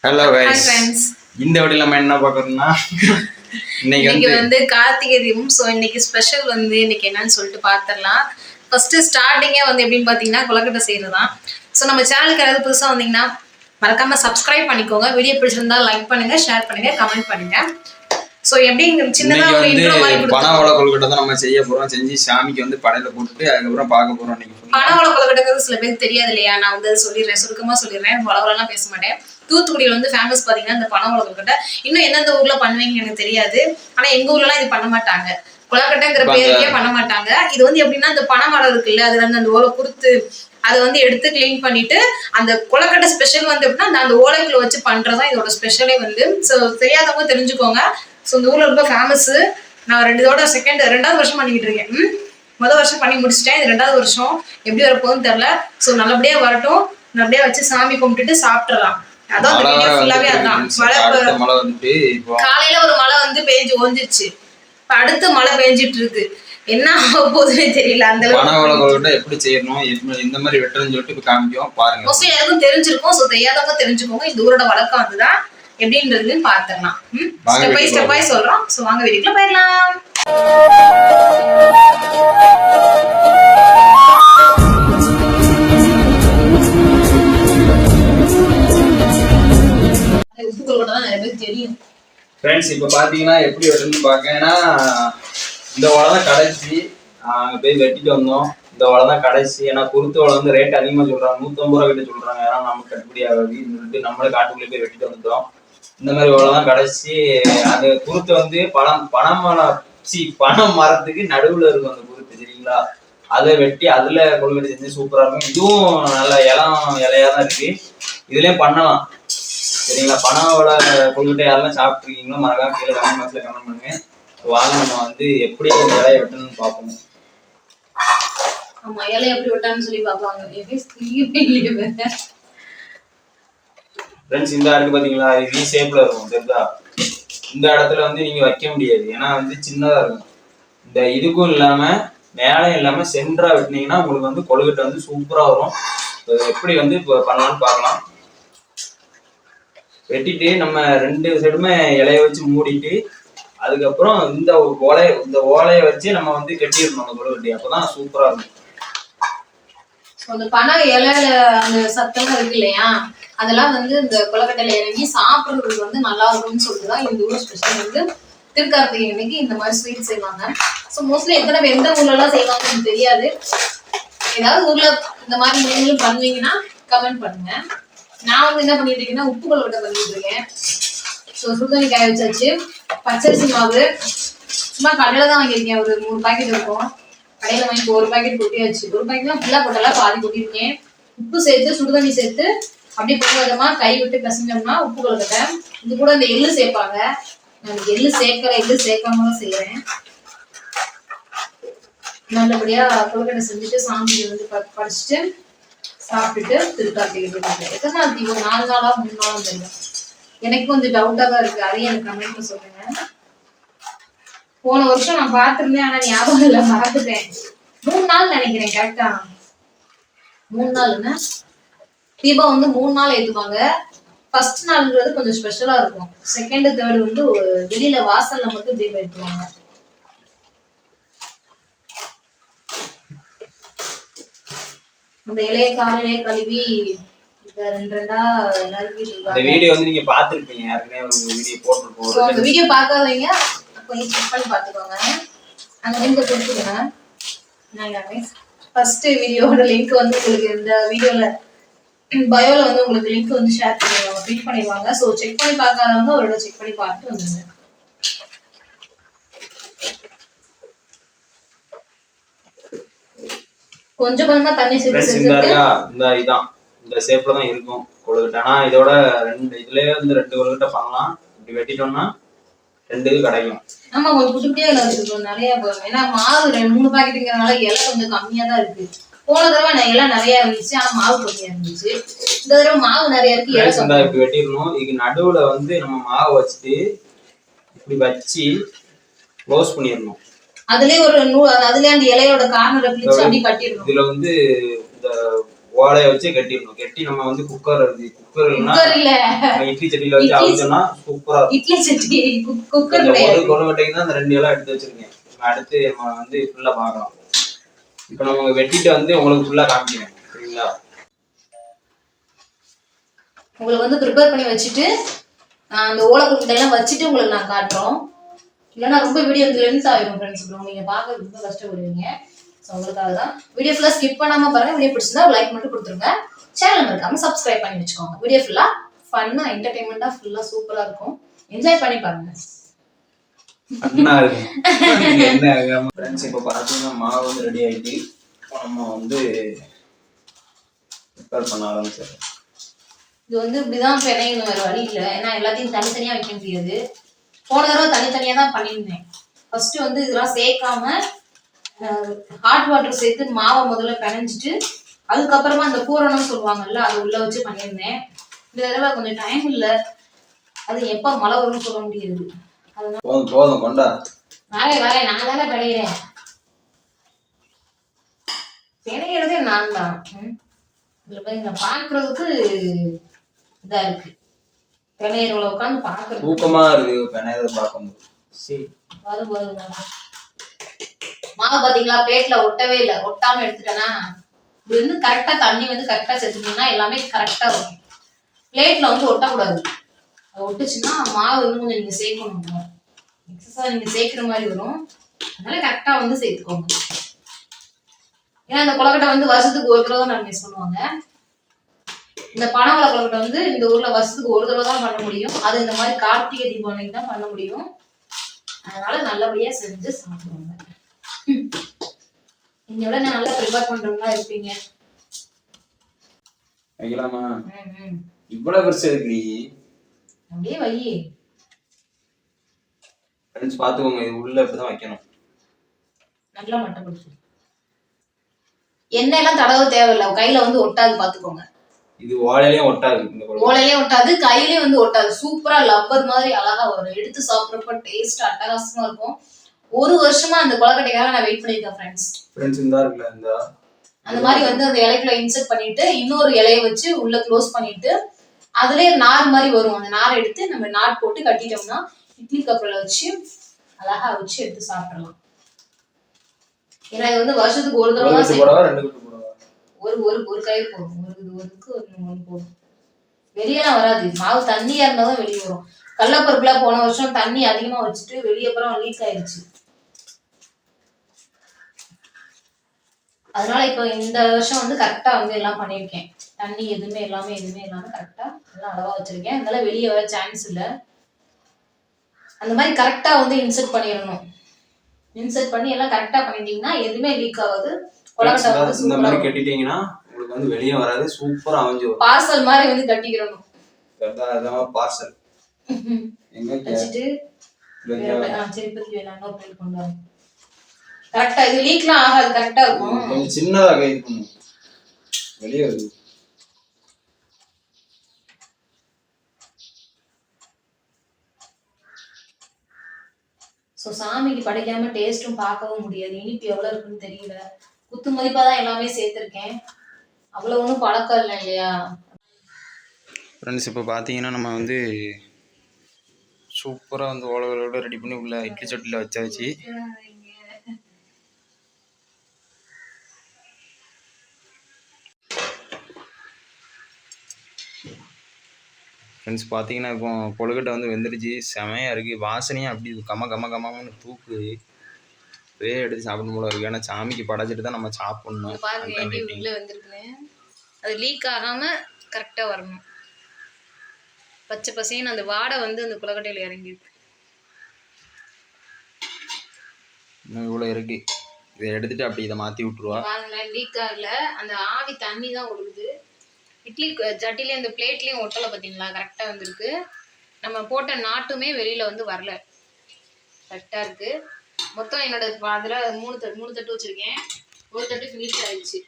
Hello guys இந்த வீடியோல நம்ம என்ன பார்க்கறோம்னா இன்னைக்கு வந்து கார்த்திகை தீபம். சோ இன்னைக்கு ஸ்பெஷல் வந்து இன்னைக்கு என்னன்னு சொல்லிட்டு பாத்துறலாம். ஃபர்ஸ்ட் ஸ்டார்டிங்கே வந்து எப்படின்னு பாத்தீங்கன்னா கொலக்கட்டை செய்யறதுதான். சோ நம்ம சேனலுக்கு யாராவது புதுசா வந்தீங்கன்னா மறக்காம சப்ஸ்கிரைப் பண்ணிக்கோங்க. வீடியோ பிடிச்சிருந்தா லைக் பண்ணுங்க, ஷேர் பண்ணுங்க, கமெண்ட் பண்ணுங்க. சோ எப்படி சின்னதா ஒரு இன்ட்ரோ மாதிரி கொடுத்து பனவள கொலக்கட்டை தான் நம்ம செய்ய போறோம். செஞ்சு சாமிக்கு வந்து படையில போட்டுட்டு அதுக்கு அப்புறம் பார்க்க போறோம். இன்னைக்கு பனவள கொலக்கட்டைங்கிறது சில பேருக்கு தெரியாது இல்லையா? நான் வந்து சொல்லிடுறேன், சுருக்கமா சொல்லிடுறேன், வளவளலாம் பேச மாட்டேன். தூத்துக்குடியில வந்து ஃபேமஸ் பாத்தீங்கன்னா இந்த பனவள கொலக்கட்டை. இன்னும் எந்தெந்த ஊர்ல பண்ணுவீங்கன்னு எனக்கு தெரியாது. ஆனா எங்க ஊர்ல எல்லாம் இது பண்ண மாட்டாங்க. கொலக்கட்டைங்கிற பேருக்கே பண்ண மாட்டாங்க. இது வந்து எப்படின்னா இந்த பனைமரம் இருக்குல்ல, அதுல இருந்து அந்த ஓலை குடுத்து அதை வந்து எடுத்து கிளீன் பண்ணிட்டு அந்த கொலக்கட்டை ஸ்பெஷல் வந்து எப்படின்னா அந்த ஓலைக்குள்ள வச்சு பண்றதுதான் இதோட ஸ்பெஷலே வந்து. ஸோ தெரியாதவங்க தெரிஞ்சுக்கோங்க. ஸோ இந்த ஊர்ல ரொம்ப ஃபேமஸ். நான் ரெண்டாவது வருஷம் பண்ணிக்கிட்டு இருக்கேன். முதல் வருஷம் பண்ணி முடிச்சிட்டேன். இது 2வது வருஷம். எப்படி வரப்போகுதுன்னு தெரியல. ஸோ நல்லபடியா வரட்டும். நல்லபடியா வச்சு சாமி கும்பிட்டுட்டு சாப்பிட்டுறலாம். அதான் ஃபுல்லாவே அதான் காலையில ஒரு மழை வந்து பெஞ்சு ஓஞ்சிருச்சு. இப்ப அடுத்து மழை பெஞ்சிட்டு இருக்கு. என்ன ஆக போகுதுன்னு தெரியல. அந்த அளவுக்கு எப்படி செய்யணும், இந்த மாதிரி வெட்டணும்னு சொல்லிட்டு காமிக்கும் பாருங்க. மோஸ்ட்லி எல்லாருக்கும் தெரிஞ்சிருக்கும். ஸோ தெரியாதவங்க தெரிஞ்சுக்கோங்க. இந்த ஊரோட வழக்கம் அதுதான். எப்படின்றதுன்னு பாத்துடலாம். ஸ்டெப் பை சொல்றோம். ஸோ வாங்க வீட்டுக்குள்ள போயிடலாம். ஃப்ரெண்ட்ஸ் இப்போ பார்த்தீங்கன்னா எப்படி வெட்டணும்னு பார்க்கன்னா இந்த ஓலை தான் கடைசி. அங்கே போய் வெட்டிட்டு வந்தோம். இந்த ஓலை தான் கடைசி. ஏன்னா குருத்து ஓலை வந்து ரேட் அதிகமாக சொல்கிறாங்க. 150 ரூபா கிட்ட சொல்கிறாங்க. ஏன்னா நமக்கு கட்டுப்படி ஆகாது சொல்லிட்டு நம்மளே காட்டுக்குள்ளே போய் வெட்டிட்டு வந்துட்டோம். இந்த மாதிரி ஓலை தான் கடைசி. அந்த குருத்து வந்து பனை மரத்துக்கு நடுவில் இருக்கும். அந்த குருத்து சரிங்களா? அதை வெட்டி அதில் கொள்கட்டை செஞ்சு சூப்பராக இருக்கும். இதுவும் நல்ல இலையாக தான் இருக்கு. இதுலேயும் பண்ணலாம் சரிங்களா? பனவள கொள்கட்டை யாரெல்லாம் சாப்பிட்ருக்கீங்களோ மறக்காம கீழே கமெண்ட் பாக்ஸ்ல கமெண்ட் பண்ணுங்க. வாங்க நம்ம வந்து எப்படி இலையை வெட்டணும்னு பார்ப்போம். ஆமா, இலையை எப்படி வெட்டான்னு சொல்லி பார்ப்பாங்க. ஃப்ரெண்ட்ஸ் இந்த இருக்கு பாத்தீங்களா? இது ஷேப்ல இருக்கும் தெரியுதா? இந்த இடத்துல வந்து நீங்க வைக்க முடியாது. ஏன்னா வந்து சின்னதா இருக்கும். இந்த இதுக்கும் இல்லாம மேலையும் இல்லாம சென்டரா வெட்டினீங்கன்னா உங்களுக்கு வந்து கொள்கட்டை வந்து சூப்பரா வரும். எப்படி வந்து இப்போ பண்ணலாம்னு பார்க்கலாம். வெட்டிட்டு நம்ம 2 சைடுமே இலைய வச்சு மூடிட்டு அதுக்கப்புறம் இந்த ஓலையை வச்சு நம்ம வந்து கட்டிடணும் அந்த கொழுக்கட்டி. அப்பதான் சூப்பரா இருக்கும். அந்த பனை இலையில அந்த சத்தம் இருக்கு இல்லையா, அதெல்லாம் வந்து இந்த கொலக்கட்டையில இறங்கி சாப்பிடுறதுக்கு வந்து நல்லா இருக்கும்னு சொல்லிட்டுதான் இந்த ஊர் ஸ்பெஷல் வந்து திருக்கார்த்திகை அன்னைக்கு இந்த மாதிரி ஸ்வீட் செய்வாங்க. ஸோ மோஸ்ட்லி எந்த ஊர்ல எல்லாம் செய்வாங்கன்னு தெரியாது. ஏதாவது ஊர்ல இந்த மாதிரி நீங்களும் பண்ணுவீங்கன்னா கமெண்ட் பண்ணுங்க. நான் வந்து என்ன பண்ணிட்டு இருக்கேன்னா உப்பு கொலக்கட்டை பண்ணிட்டு இருக்கேன். ஸோ சுடுதண்ணி காய வச்சாச்சு. பச்சரிசி மாவு சும்மா கடையில தான் வாங்கியிருக்கேன். ஒரு 3 பாக்கெட் இருக்கும். கடையில வாங்கி ஒரு பாக்கெட் கொட்டியாச்சு. ஒரு பாக்கெட்லாம் ஃபுல்லா போட்டாலாம் பாதி கொட்டியிருக்கேன். உப்பு சேர்த்து சுடுதண்ணி சேர்த்து அப்படியே கொஞ்சமா கை விட்டு பிசைஞ்சோம்னா உப்பு கொலக்கட்டை. இது கூட இந்த எள்ளு சேர்ப்பாங்க. நான் எள்ளு சேர்க்காம தான் செய்யறேன். நல்லபடியா கொலக்கட்டை செஞ்சுட்டு சாமி வந்து படிச்சுட்டு சாப்பிட்டுட்டு திருக்கார்த்திகை எத்தனை நாள் தீபம்? 4 நாளா 3 நாளா தெரியும். எனக்கு கொஞ்சம் டவுட்டா தான் இருக்கு. அதையும் எனக்கு கமெண்ட்ல சொல்லுங்க. போன வருஷம் நான் பார்த்திருந்தேன், ஆனா ஞாபகம் இல்ல, மறந்துட்டேன். 3 நாள் நினைக்கிறேன். கரெக்டா 3 நாள்னா தீபம் வந்து 3 நாள் ஏத்துவாங்க. ஃபர்ஸ்ட் நாள்ன்றது கொஞ்சம் ஸ்பெஷலா இருக்கும். செகண்ட் தேர்ட் வந்து வெளியில வாசல்ல மட்டும் தீபம் ஏத்துவாங்க. அந்த இலைய காலையிலே கழுவி வீடியோ வந்து நீங்க பாத்துருப்பீங்க. யாருமே ஒரு வீடியோ போட்டுருக்கோம். அந்த வீடியோ பார்க்காதீங்க, கொஞ்சம் செக் பண்ணி பாத்துக்கோங்க. அந்த லிங்க் கொடுத்துருங்க. ஃபர்ஸ்ட் வீடியோட லிங்க் வந்து உங்களுக்கு இந்த வீடியோல பயோல வந்து உங்களுக்கு லிங்க் வந்து ஷேர் பண்ணிடுவாங்க, ட்வீட் பண்ணிடுவாங்க. ஸோ செக் பண்ணி பார்க்காதவங்க அவரோட செக் பண்ணி பார்த்துட்டு வந்துருங்க. கொஞ்சம் கொஞ்சமா தண்ணி சேர்த்து இந்த ஷேப்ல தான் இருக்கும் கொழுக்கட்டை. ஆனா இதோட இதுலயே வந்து 2 கொழுக்கட்டை பண்ணலாம். இப்படி வெட்டிட்டோம்னா 2 இது கிடைக்கும். ஆமா, கொஞ்சம் குட்டி குட்டியா இலை வச்சிருக்கோம். நிறைய போகும். ஏன்னா மாவு 3 பாக்கெட்டுங்கிறனால இலை கொஞ்சம் கம்மியா தான் இருக்கு. போன தடவை நான் இலை நிறைய இருந்துச்சு, ஆனா மாவு கம்மியா இருந்துச்சு. இந்த தடவை மாவு நிறைய இருக்கு, இலை கம்மியா. இப்படி வெட்டிடணும். இதுக்கு நடுவுல வந்து நம்ம மாவு வச்சுட்டு இப்படி வச்சு க்ளோஸ் பண்ணிடணும். அதுலயே ஒரு அதுலயே அந்த இலையோட கார்னரை பிடிச்சு அப்படி கட்டிடணும். இதுல வந்து இந்த ஓலையை வச்சு கட்டிடணும். கட்டி நம்ம வந்து குக்கர் இருக்கு, குக்கர் இல்ல இட்லி சட்டியில வச்சு அவிச்சோம்னா சூப்பரா இருக்கும். இட்லி சட்டி குக்கர் ஒரு கொழுக்கட்டைக்கு தான் அந்த 2 இலை எடுத்து வச்சிருக்கேன். அடுத்து நம்ம வந்து ஃபுல்லா பார்க்கலாம். இப்போ நம்ம வெட்டிட்டு வந்து உங்களுக்கு ஃபுல்லா காமிக்கிறேன், சரிங்களா? உங்களுக்கு வந்து ப்ரிப்பேர் பண்ணி வச்சுட்டு அந்த ஓலை கொழுக்கட்டையெல்லாம் வச்சுட்டு உங்களுக்கு நான் காட்டுறோம். இல்லைன்னா ரொம்ப வீடியோ லென்த் ஆகிடும் ஃப்ரெண்ட்ஸ். அப்புறம் நீங்கள் பார்க்க ரொம்ப கஷ்டப்படுவீங்க. ஸோ உங்களுக்காக தான் வீடியோ ஃபுல்லாக ஸ்கிப் பண்ணாமல் பாருங்கள். வீடியோ பிடிச்சிருந்தா லைக் மட்டும் கொடுத்துருங்க. சேனல் இருக்காமல் சப்ஸ்கிரைப் பண்ணி வச்சுக்கோங்க. வீடியோ ஃபுல்லாக ஃபன்னாக என்டர்டைன்மெண்ட்டாக ஃபுல்லாக சூப்பராக இருக்கும். என்ஜாய் பண்ணி பாருங்க. ஃப்ரெண்ட்ஸ் இப்போ பார்த்தீங்கன்னா மாவு வந்து ரெடி ஆகிட்டு நம்ம வந்து ப்ரிப்பேர் பண்ண ஆரம்பிச்சோம். இது வந்து இப்படிதான் பிணையணும், வேறு வழி இல்லை. ஏன்னா எல்லாத்தையும் தனித்தனியாக வைக்க முடியாது. போன தடவை தனித்தனியாக தான் பண்ணியிருந்தேன். ஃபர்ஸ்ட் வந்து இதெல்லாம் சேர்க்காம ஹாட் வாட்டர் சேர்த்து மாவை முதல்ல பிணைஞ்சிட்டு அதுக்கப்புறமா அந்த பூரணம் சொல்லுவாங்கல்ல அதை உள்ள வச்சு பண்ணியிருந்தேன். இந்த தடவை கொஞ்சம் டைம் இல்லை. அது எப்போ மழை வரும்னு சொல்ல முடியாது. போதும் கொண்டா வரேன் நான் தானே பிணைகிறேன். பிணைகிறதே நான் தான். இதுல பாருங்க, பாக்குறதுக்கு இதா இருக்கு. பிணையர்களை உட்காந்து பாக்குறது ஊக்கமா இருக்கு. பிணையதை பார்க்கும்போது வரும் மாவு பாத்தீங்களா, பிளேட்ல ஒட்டவே இல்லை. ஒட்டாம எடுத்துட்டேன்னா இது வந்து கரெக்டா தண்ணி வந்து கரெக்டா சேர்த்துட்டீங்கன்னா எல்லாமே கரெக்டா வரும். பிளேட்ல வந்து ஒட்டக்கூடாது. அது ஒட்டுச்சுன்னா மாவு வந்து கொஞ்சம் நீங்க சேர்க்கணும். எக்ஸஸா நீங்க சேர்க்கிற மாதிரி வரும். அதனால கரெக்டா வந்து சேர்த்துக்கோங்க. ஏன்னா இந்த கொழுக்கட்டை வந்து வருஷத்துக்கு ஒரு தடவை தான் மிஸ் பண்ணுவாங்க. இந்த பனவள கொழுக்கட்டை வந்து இந்த ஊர்ல வருஷத்துக்கு ஒரு தடவை தான் பண்ண முடியும். அது இந்த மாதிரி கார்த்திகை தீபாவளிக்கு தான் பண்ண முடியும். அதனால நல்லபடியா செஞ்சு சாப்பிடுவாங்க. நீங்க விட நான் நல்லா ப்ரிப்பேர் பண்றவங்களா இருப்பீங்க. வைக்கலாமா? இவ்வளவு பெருசு இருக்கு. அப்படியே வை. ஃப்ரெண்ட்ஸ் பாத்துக்கோங்க, இது உள்ள இப்படிதான் வைக்கணும். நல்லா மட்டம் பிடிச்சு எண்ணெய் எல்லாம் தடவை தேவையில்லை. கையில வந்து ஒட்டாது பாத்துக்கோங்க. இது ஓலையிலயும் ஒட்டாது. ஓலையிலயும் ஒட்டாது, கையிலயும் வந்து ஒட்டாது. சூப்பரா லப்பர் மாதிரி அழகா வரும். எடுத்து சாப்பிட்றப்ப டேஸ்ட் அட்டகாசமா இருக்கும். ஒரு வருஷமா அந்த கொழுக்கட்டைக்காக நான் வெயிட் பண்ணிருக்கேன் ஃப்ரெண்ட்ஸ். இந்த இருக்குல்ல, இந்த அந்த மாதிரி வந்து அந்த இலைக்குள்ள இன்சர்ட் பண்ணிட்டு இன்னொரு இலையை வச்சு உள்ள க்ளோஸ் பண்ணிட்டு அதுலயே நார் மாதிரி வரும். அந்த நாரை எடுத்து நம்ம நாட் போட்டு கட்டிட்டோம்னா இட்லி கப்பல வச்சு அழகா வச்சு எடுத்து சாப்பிடலாம். ஏன்னா இது வந்து வருஷத்துக்கு ஒரு தடவை தான் செய்யணும். ஒரு கயிறு போடும். ஒருக்கு ஒன்று போடும். வெளியெல்லாம் வராது. மாவு தண்ணியா இருந்தாதான் வெளியே வரும். கடலப்பருப்புல போன வருஷம் தண்ணி அதிகமா வச்சுட்டு வெளியே அப்புறம் லீக் ஆயிடுச்சு. அதனால இப்போ இந்த வருஷம் வந்து கரெக்டா வந்து எல்லாம் பண்ணிருக்கேன். தண்ணி எதுவுமே இல்லாம கரெக்டா எல்லாம் அளவா வச்சிருக்கேன். அதனால வெளியே வர சான்ஸ் இல்லை. அந்த மாதிரி கரெக்டா வந்து இன்சர்ட் பண்ணிடணும். இன்சர்ட் பண்ணி எல்லாம் கரெக்டா பண்ணிட்டீங்கன்னா எதுவுமே லீக் ஆகாது. இந்த மாதிரி கட்டிட்டீங்கன்னா உங்களுக்கு வந்து வெளியே வராது. சூப்பரா அமைஞ்சு வரும். பார்சல் மாதிரி வந்து கட்டிக்கிறணும். பார்சல் எங்க வச்சிட்டு திருப்பதி வேணாம் பிளேட் கொண்டு வர கரெக்டா. இது லீக்லாம் ஆகாது. கரெக்டா இருக்கும். கொஞ்சம் சின்னதா கை பண்ணும். வெளியே வருது. ஸோ சாமிக்கு படைக்காம டேஸ்ட்டும் பார்க்கவும் முடியாது. இனிப்பு எவ்வளோ இருக்குன்னு தெரியல. குத்து மதிப்பாக தான் எல்லாமே சேர்த்துருக்கேன். அவ்வளோ ஒன்றும் பழக்கம் இல்லை இல்லையா ஃப்ரெண்ட்ஸ்? இப்போ பார்த்தீங்கன்னா நம்ம வந்து சூப்பராக வந்து ஓலகளோட ரெடி பண்ணி உள்ள இட்லி சட்டியில் வச்சாச்சு. ஃப்ரெண்ட்ஸ் பார்த்தீங்கன்னா இப்போ கொழுக்கட்டை வந்து வெந்துடுச்சு. செமையாக இருக்குது. வாசனையும் அப்படி கமன்னு தூக்குது. அப்படியே எடுத்து சாப்பிடும் போல இருக்குது. ஏன்னா சாமிக்கு படைச்சிட்டு தான் நம்ம சாப்பிட்ணும். உள்ளே வந்துருக்குன்னு அது லீக் ஆகாமல் கரெக்டாக வரணும். பச்சை பசைன்னு அந்த வாடை வந்து அந்த கொழுக்கட்டையில் இறங்கிருக்கு. இன்னும் இவ்வளோ இருக்கு. இதை எடுத்துட்டு அப்படி இதை மாற்றி விட்டுருவா. லீக் ஆகல. அந்த ஆவி தண்ணி தான் ஒழுகுது. இட்லி சட்டிலையும் இந்த பிளேட்லேயும் ஒட்டலை பார்த்தீங்களா? கரெக்டாக வந்துருக்கு. நம்ம போட்ட நாட்டுமே வெளியில் வந்து வரல. கரெக்டாக இருக்குது. மொத்தம் என்னோட அதில் மூணு தட்டு வச்சுருக்கேன். ஒரு தட்டு ஃபினிஷ் ஆயிடுச்சு.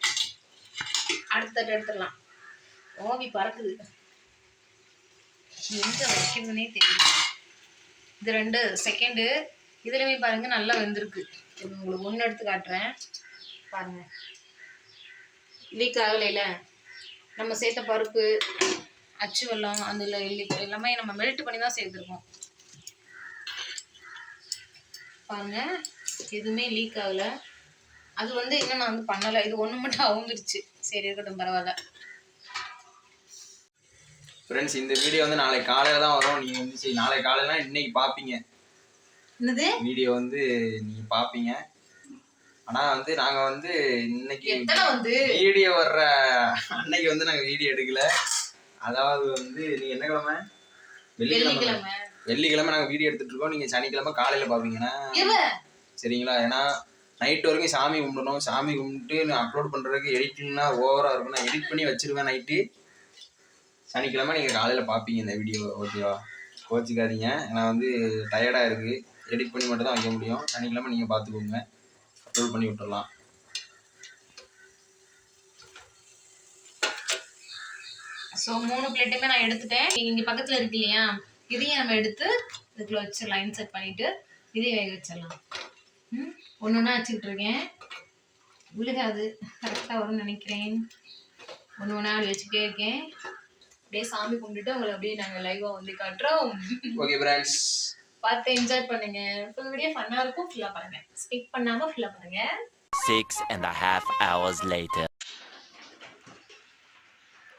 அடுத்த தட்டு எடுத்துடலாம். ஓவி பறக்குது. எங்கே வைக்கணுன்னே தெரியல. இது 2 செகண்டு. இதுலையுமே பாருங்கள் நல்லா வெந்திருக்கு. உங்களுக்கு ஒன்று எடுத்து காட்டுறேன் பாருங்கள். லீக் ஆகலைல. நம்ம சேர்த்த பருப்பு, அச்சு வெல்லம், அதில் எல்லாமே நம்ம மெல்ட் பண்ணி தான் சேர்த்துருக்கோம். பாருங்க, எதுவுமே லீக் ஆகல. அது வந்து இன்னும் நான் வந்து பண்ணலை. இது ஒன்று மட்டும் அவுந்துருச்சு. சரி இருக்கட்டும், பரவாயில்ல. ஃப்ரெண்ட்ஸ், இந்த வீடியோ வந்து நாளைக்கு காலையில தான் வரும். நீங்க வந்து சரி நாளைக்கு காலையில இன்னைக்கு பாப்பீங்க. என்னது வீடியோ வந்து நீங்க பாப்பீங்க. ஆனா வந்து நாங்க வந்து இன்னைக்கு வீடியோ வர்ற அன்னைக்கு வந்து நாங்க வீடியோ எடுக்கல. அதாவது வந்து நீங்க என்ன கிழமை? வெள்ளிக்கிழமை நாங்க வீடியோ எடுத்துட்டு இருக்கோம். நீங்க சனிக்கிழமை காலையில பாப்பீங்கன்னா சரிங்களா? ஏன்னா நைட் வரைக்கும் சாமி கும்பிடணும். சாமி கும்பிட்டு நான் அப்லோட் பண்றதுக்கு எடிட்டிங்னா ஓவரா இருக்கும். நான் எடிட் பண்ணி வச்சிருவேன் நைட்டு. சனிக்கிழமை நீங்கள் காலையில் பார்ப்பீங்க இந்த வீடியோ. ஓகேவா? கோச்சிக்காதீங்க. நான் வந்து டயர்டாக இருக்குது. எடிட் பண்ணி மட்டும் தான் வைக்க முடியும். சனிக்கிழமை நீங்கள் பார்த்துக்கோங்க. அப்லோட் பண்ணி விட்டுடலாம். ஸோ 3 பிளேட்டுமே நான் எடுத்துட்டேன். இங்கே பக்கத்தில் இருக்கு இல்லையா, இதையும் நம்ம எடுத்து இதுக்குள்ள வச்சிடலாம். இன்செர்ட் பண்ணிவிட்டு இதையும் வேக வச்சிடலாம். ஒன்று ஒன்றா வச்சுக்கிட்டு இருக்கேன். விழுகாது, கரெக்டாக வரும்னு நினைக்கிறேன். ஒன்று ஒன்றா அப்படி வச்சுக்கிட்டே இருக்கேன். அப்படியே சாமி கும்பிட்டுட்டு உங்களை அப்படியே நாங்கள் லைவாக வந்து காட்டுறோம். ஓகே ஃப்ரெண்ட்ஸ், பார்த்து என்ஜாய் பண்ணுங்க. ஃபுல் வீடியோ ஃபன்னாக இருக்கும். ஃபுல்லாக பாருங்க. ஸ்கிப் பண்ணாமல் ஃபுல்லாக பாருங்க. 6.5 hours later.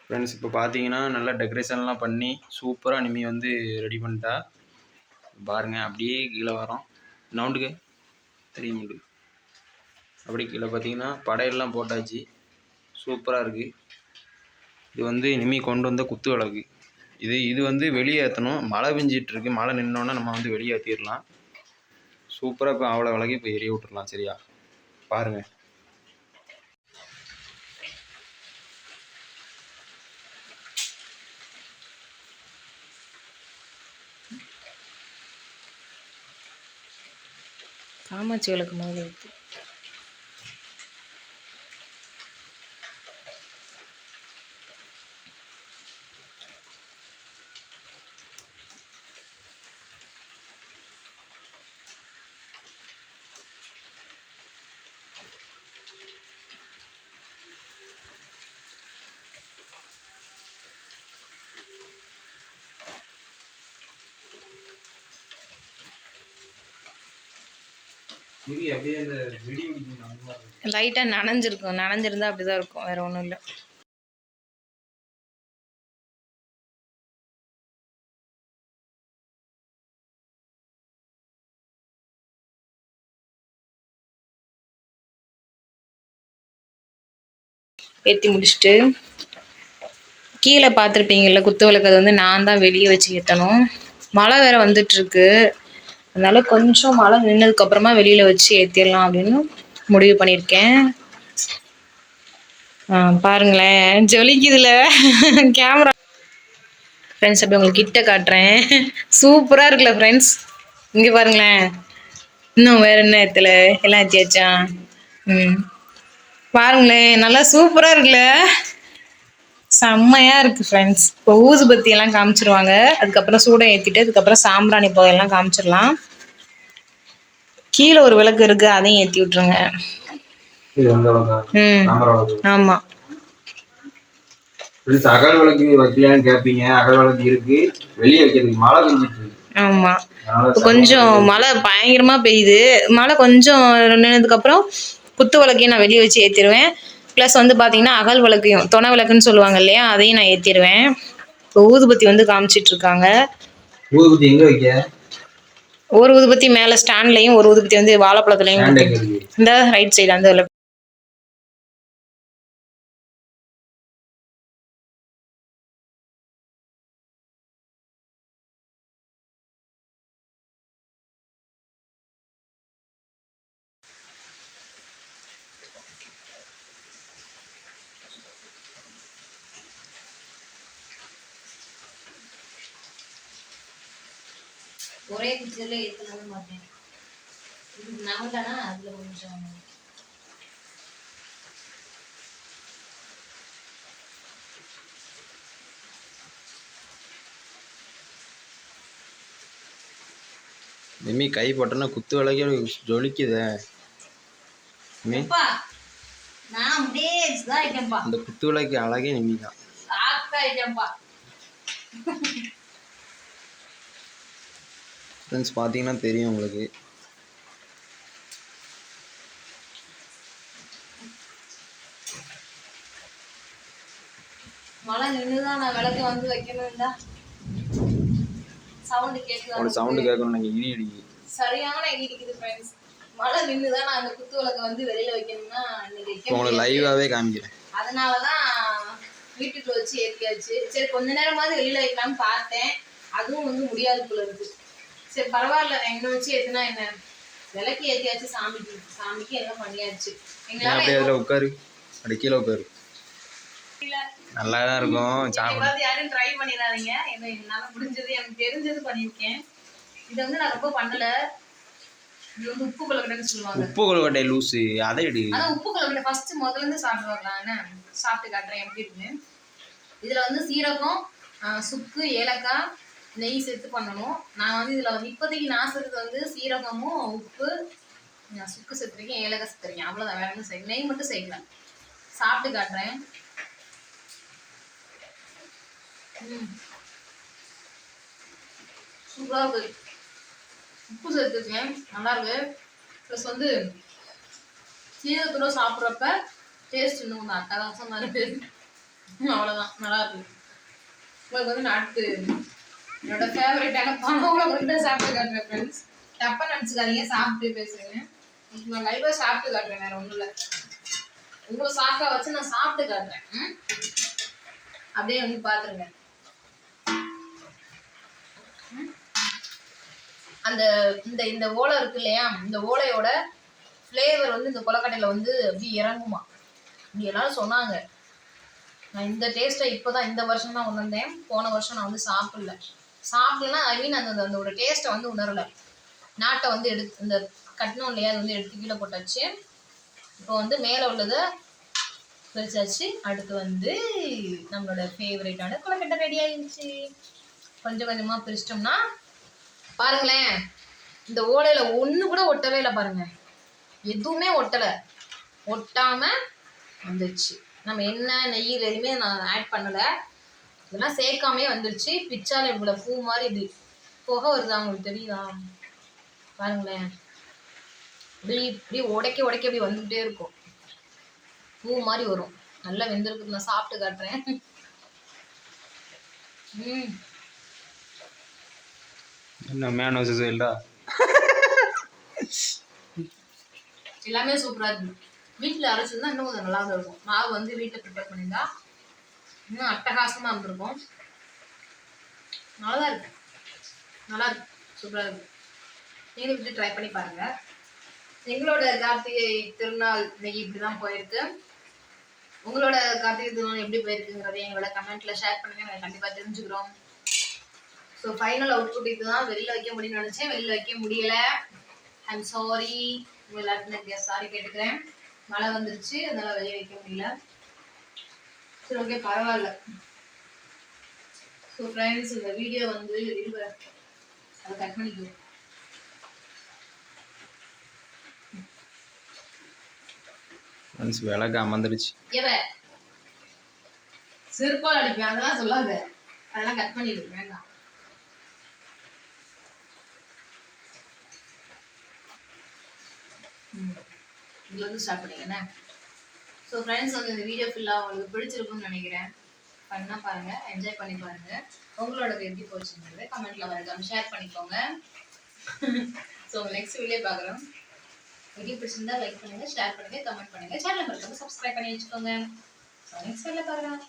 ஃப்ரெண்ட்ஸ், இப்போ பார்த்தீங்கன்னா நல்லா டெக்கரேஷன்லாம் பண்ணி சூப்பராக நிம்மி வந்து ரெடி பண்ணிட்டா. பாருங்கள், அப்படியே கீழே வரோம். நவுண்டுக்கு தெரியும். அப்படி கீழே பார்த்தீங்கன்னா படையெல்லாம் போட்டாச்சு. சூப்பராக இருக்குது. இது வந்து இனிமேல் கொண்டு வந்த குத்து விளக்கு. இது வந்து வெளியே ஏற்றணும். மழை பெஞ்சிட்ருக்கு. மழை நின்னோன்னா நம்ம வந்து வெளியே ஏற்றிடலாம். சூப்பராக இப்போ அவ்வளோ விளக்கு இப்போ எரிய விட்டுடலாம். சரியா? பாருங்கள். காமாட்சி விளக்கு மாதிரி இருக்குது. லைட்டாக நனைஞ்சிருக்கும். நனைஞ்சிருந்தா அப்படிதான் இருக்கும், வேற ஒன்றும் இல்லை. ஏற்றி முடிச்சுட்டு கீழே பார்த்துருப்பீங்கள்ல குத்து விளக்கு, அது வந்து நான் தான் வெளியே வச்சு ஏற்றணும். மழை வேற வந்துட்டுருக்கு. அதனால கொஞ்சம் மழை நின்னதுக்கு அப்புறமா வெளியில வச்சு ஏற்றிடலாம் அப்படின்னு முடிவு பண்ணியிருக்கேன். பாருங்களேன், ஜொலிக்குதுல கேமரா. ஃப்ரெண்ட்ஸ், அப்படி உங்களுக்கு கிட்ட காட்டுறேன். சூப்பராக இருக்குல்ல ஃப்ரெண்ட்ஸ்? இங்கே பாருங்களேன். இன்னும் வேற என்ன ஏற்றல, எல்லாம் ஏற்றியாச்சா? பாருங்களேன், நல்லா சூப்பராக இருக்குல்ல? செம்மையாக இருக்குது ஃப்ரெண்ட்ஸ். இப்போ ஊதுபத்தி எல்லாம் காமிச்சிருவாங்க. அதுக்கப்புறம் சூடம் ஏற்றிட்டு அதுக்கப்புறம் சாம்பிராணி புகையெல்லாம் காமிச்சிடலாம். கீழே ஒரு விளக்கு இருக்கு, அதையும் ஏற்றி விட்டுருங்க. ஆமா, அகல் விளக்கு வைக்கலான்னு கேட்பீங்க. அகல் விளக்கு இருக்கு, வெளியே வைக்கிறதுக்கு மழை பெஞ்சிட்டு. ஆமா, கொஞ்சம் மழை பயங்கரமா பெய்யுது. மழை கொஞ்சம் நின்னதுக்கு அப்புறம் குத்து விளக்கையும் நான் வெளியே வச்சு ஏற்றிடுவேன். ப்ளஸ் வந்து பார்த்தீங்கன்னா அகல் விளக்கையும், துணை விளக்குன்னு சொல்லுவாங்க இல்லையா, அதையும் நான் ஏற்றிடுவேன். இப்போ ஊதுபத்தி வந்து காமிச்சிட்டு இருக்காங்க. ஊதுபத்தி எங்க வைக்க? ஒரு ஊதுபத்தி மேலே ஸ்டாண்ட்லையும், ஒரு ஊதுபத்தி வந்து வாழைப்பழத்துலையும். இந்த ரைட் சைடு அந்த விளக்கு. ஒரே குச்சியில் ஏற்றலாம்னு பார்த்தேன். இது நவந்தானா அதில் கொஞ்சம் நிம்மி கை போட்டோன்னா குத்து விளக்கே ஜொலிக்குதே. நான் அப்படியே தான் இருக்கேன்ப்பா. அந்த குத்து விளக்கு அழகே நிம்மி தான். ஆயிட்டேன்ப்பா. ஃப்ரெண்ட்ஸ் பார்த்தீங்கன்னா தெரியும் உங்களுக்கு. மழை நின்றுதான் நான் விளக்கு வந்து வைக்கணும்டா. சவுண்டு கேட்குது. ஒரு சவுண்டு கேட்கணும். நீங்கள் இடி இடிக்கி சரியான இடி இருக்குது ஃப்ரெண்ட்ஸ். மழை நின்றுதான் நான் அந்த குத்து விளக்கு வந்து வெளியில வைக்கணும்னா இன்னைக்கு உங்களுக்கு லைவாகவே காமிக்கிறேன். அதனாலதான் வீட்டுக்குள்ள வச்சு ஏற்றியாச்சு. சரி கொஞ்ச நேரமாவது வெளியில வைக்கலாம்னு பார்த்தேன். அதுவும் வந்து முடியாது போல இருக்கு. சரி பரவாயில்ல, எங்க வச்சு ஏத்துனா என்ன, விளக்கு ஏற்றியாச்சு. சாமிக்கு எல்லாம் பண்ணியாச்சு. எங்களால உட்காரு, அப்படி கீழே உட்காரு, நல்லா தான் இருக்கும். சாப்பிட யாரும் ட்ரை பண்ணிடாதீங்க. என்னால முடிஞ்சது எனக்கு தெரிஞ்சது பண்ணியிருக்கேன். இதை வந்து நான் ரொம்ப பண்ணல. இது வந்து உப்பு கொழுக்கட்டைன்னு சொல்லுவாங்க. உப்பு கொழுக்கட்டை லூசு, அதை எடு. அதான் உப்பு கொழுக்கட்டை ஃபர்ஸ்ட் முதல்ல இருந்து சாப்பிடுவாங்களான்னு சாப்பிட்டு காட்டுறேன் எப்படி இருக்குன்னு. இதுல வந்து சீரகம், சுக்கு, ஏலக்காய், நெய் சேர்த்து பண்ணணும். நான் வந்து இதுல வந்து இப்போதைக்கு நான் சேர்த்தது வந்து சீரகமும் உப்பு, சுக்கு சேர்த்துருக்கேன், ஏலக்காய் சேர்த்துருக்கேன். அவ்வளோதான், வேற ஒன்றும் சேர்க்கல. நெய் மட்டும் சேர்க்கலாம். சாப்பிட்டு காட்டுறேன். சூப்பரா இருக்கு. உப்பு சேர்த்துருக்கேன், நல்லா இருக்கு. ப்ளஸ் வந்து சீரகத்தோட சாப்பிட்றப்ப டேஸ்ட் இன்னும் கொஞ்சம் அட்டகாசமா இருக்கு. அவ்வளோதான், நல்லா இருக்கு. உங்களுக்கு வந்து நாட்டு என்னோட ஃபேவரட்டான பழம் சாப்பிட்டு காட்டுறேன் ஃப்ரெண்ட்ஸ். தப்பா நினச்சிக்காதீங்க, சாப்பிட்டு பேசுறேன். நான் லைவாக சாப்பிட்டு காட்டுறேன், வேற ஒன்றும் இல்லை. உங்களை சாக்கா வச்சு நான் சாப்பிட்டு காட்டுறேன். அப்படியே வந்து பாத்துருங்க. அந்த இந்த ஓலை இருக்கு இல்லையா, இந்த ஓலையோட ஃப்ளேவர் வந்து இந்த கொலக்கட்டையில வந்து அப்படி இறங்குமா. இங்க எல்லாரும் சொன்னாங்க. நான் இந்த டேஸ்ட்டை இப்போதான் இந்த வருஷம் தான் உணர்ந்தேன். போன வருஷம் நான் வந்து சாப்பிடலன்னா ஐ மீன் அந்த டேஸ்ட்டை வந்து உணரலை. நாட்டை வந்து எடுத்து இந்த கட்டணும் இல்லையா, அது வந்து எடுத்து கீழே போட்டாச்சு. இப்போ வந்து மேலே உள்ளதை பிரிச்சாச்சு. அடுத்து வந்து நம்மளோட ஃபேவரட்டான கொலக்கட்டை ரெடி ஆயிடுச்சு. கொஞ்சம் கொஞ்சமாக பிரிச்சிட்டோம்னா பாருங்களேன், இந்த ஓலையில ஒன்று கூட ஒட்டவே இல்லை பாருங்க. எதுவுமே ஒட்டாம வந்துடுச்சு. நம்ம எண்ணெய் நெய்யில் எதுவுமே நான் ஆட் பண்ணலை, இதெல்லாம் சேர்க்காமே வந்துடுச்சு. பிச்சால இவ்வளோ பூ மாதிரி இப்படி புகை வருதா உங்களுக்கு தெரியுதா பாருங்களேன். இப்படி உடைக்க இப்படி வந்துகிட்டே இருக்கும், பூ மாதிரி வரும். நல்லா வெந்திருக்கு. நான் சாப்பிட்டு காட்டுறேன். என்ன மேனோஸ் இல்லா, எல்லாமே சூப்பரா இருக்கு. வீட்டில் அரைச்சிருந்தா இன்னும் கொஞ்சம் நல்லா இருக்கும். மாவு வந்து வீட்டில் ப்ரிப்பேர் பண்ணியிருந்தா இன்னும் அட்டகாசமா இருந்திருக்கும். நல்லா இருக்கு, நல்லா இருக்கு, சூப்பரா இருக்கு. நீங்களும் இப்படி ட்ரை பண்ணி பாருங்க. எங்களோட கார்த்திகை திருநாள் இன்னைக்கு இப்படிதான் போயிருக்கு. உங்களோட கார்த்திகை திருநாள் எப்படி போயிருக்குங்கிறத எங்களோட கமெண்ட்ல ஷேர் பண்ணுங்க, நாங்கள் கண்டிப்பா தெரிஞ்சுக்கிறோம். ஸோ ஃபைனல் அவுட்புட் இதுதான். வெளியில் வைக்க முடியும்னு நினச்சேன், வெளியில் வைக்க முடியல. ஐம் சாரி, உங்கள் எல்லாருக்கும் சாரி கேட்டுக்கிறேன். மழை வந்துருச்சு, அதனால வெளியே வைக்க முடியல. சரி ஓகே, பரவாயில்ல. ஸோ ஃப்ரெண்ட்ஸ், இந்த வீடியோ வந்து அதை கட் பண்ணிக்குவோம். விளக்கு அமர்ந்துருச்சு. செருப்பால் அடிப்பேன், அதெல்லாம் சொல்லாத. அதெல்லாம் கட் பண்ணிடு, வேண்டாம். இதுல இருந்து ஸ்டார்ட் பண்ணிக்கிறேன். ஸோ ஃப்ரெண்ட்ஸ், வந்து இந்த வீடியோ ஃபுல்லாக உங்களுக்கு பிடிச்சிருக்கும்னு நினைக்கிறேன். பண்ணா பாருங்க, என்ஜாய் பண்ணி பாருங்க. உங்களோட எப்படி போச்சுங்கிறது கமெண்ட்ல வரட்டும், ஷேர் பண்ணிக்கோங்க. ஸோ நெக்ஸ்ட் வீடியோ பார்க்குறோம். வீடியோ பிடிச்சிருந்தா லைக் பண்ணுங்க, ஷேர் பண்ணுங்க, கமெண்ட் பண்ணுங்க. சேனல் மறக்காம சப்ஸ்கிரைப் பண்ணி வச்சுக்கோங்க. ஸோ நெக்ஸ்ட் வீடியோ பார்க்குறோம்.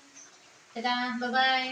பாய்.